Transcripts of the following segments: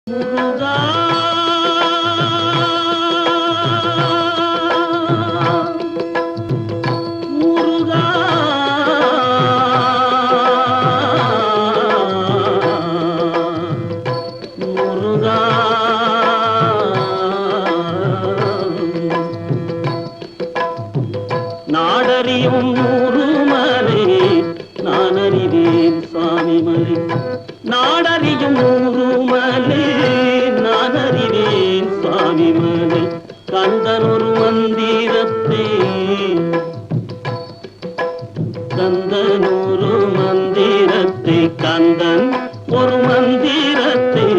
முருகா முருகா முருகா நாடறியும் முருமலை நான் அறிவேன் சுவாமி மலை நாடறியும் முருமலை நான் அறிவேன் சுவாமி மலை கந்தன் ஒரு மந்திரத்தை கந்தன் ஒரு மந்திரத்தை கந்தன் ஒரு மந்திரத்தை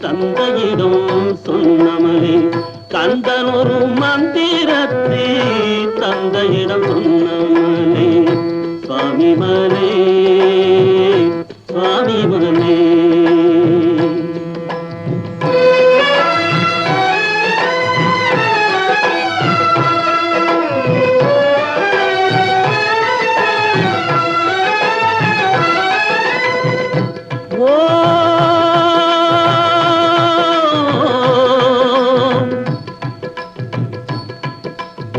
தந்தையிடம் சொன்னமலே கந்தன் ஒரு மந்திரத்தை தந்தையிடம் சொன்னமலே சுவாமி மலே சுவாமி மலே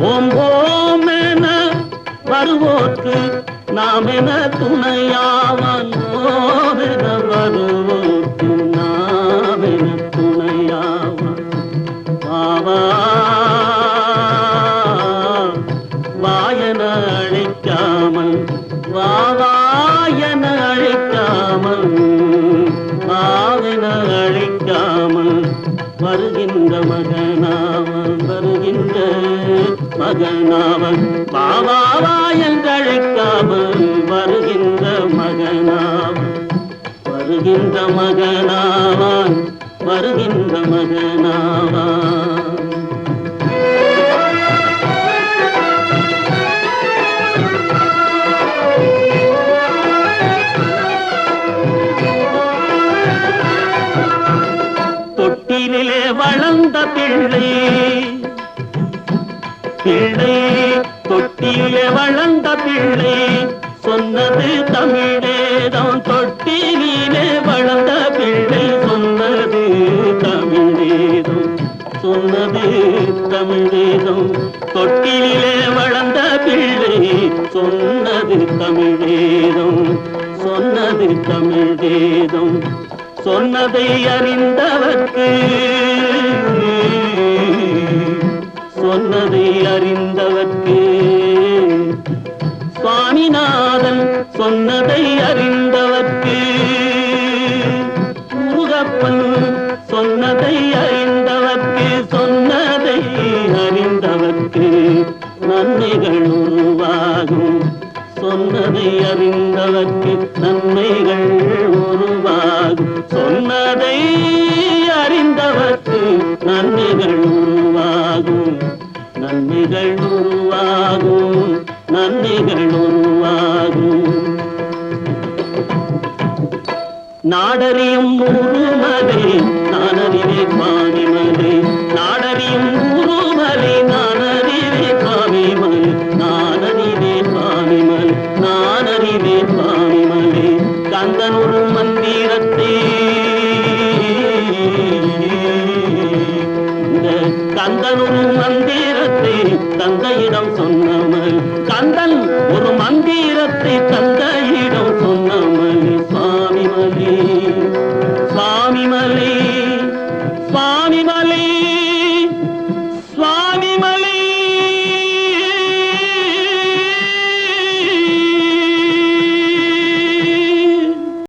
ஓம் ஓம் என வருவோர்க்கு நாம் என துணையாவன் ஓம் என வருவோர்க்கு நாம் என துணையாவன் வாவா வாயன அழைக்காமல் வாவாயன அழைக்காமல் வாவென அழைக்காமல் வருகின்ற மகனாவன் வருகின்ற மகனாவன் பாவாவா என்றழைக்காமல் வருகின்ற மகனாவன் வருகின்ற மகனாவான் வருகின்ற மகனாவான் தொட்டிலே வளர்ந்த பிள்ளை பிள்ளை தொட்டிலே வளர்ந்த பிள்ளை சொன்னது தமிழேதம் தொட்டிலே வளர்ந்த பிள்ளை சொன்னது தமிழேதம் சொன்னது தமிழேதம் தொட்டிலே வளர்ந்த பிள்ளை சொன்னது தமிழேதம் சொன்னது தமிழேதம் சொன்னதை அறிந்தவர்க்கு சொன்னதை அறிந்தவர்க்கு சுவாமிநாதன் சொன்னதை அறிந்தவர்க்கு முருகப்பன் சொன்னதை அறிந்தவர்க்கு சொன்னதை அறிந்தவர்க்கு நன்மைகள் உருவாகும் சொன்னதை அறிந்தவர்க்கு நன்மைகள் உருவாகும் சொன்னதை அறிந்தவர்க்கு நன்மைகள் உருவாகும் நன்மைகள் உருவாகும் நன்மைகள் உருவாகும் நாடறியும்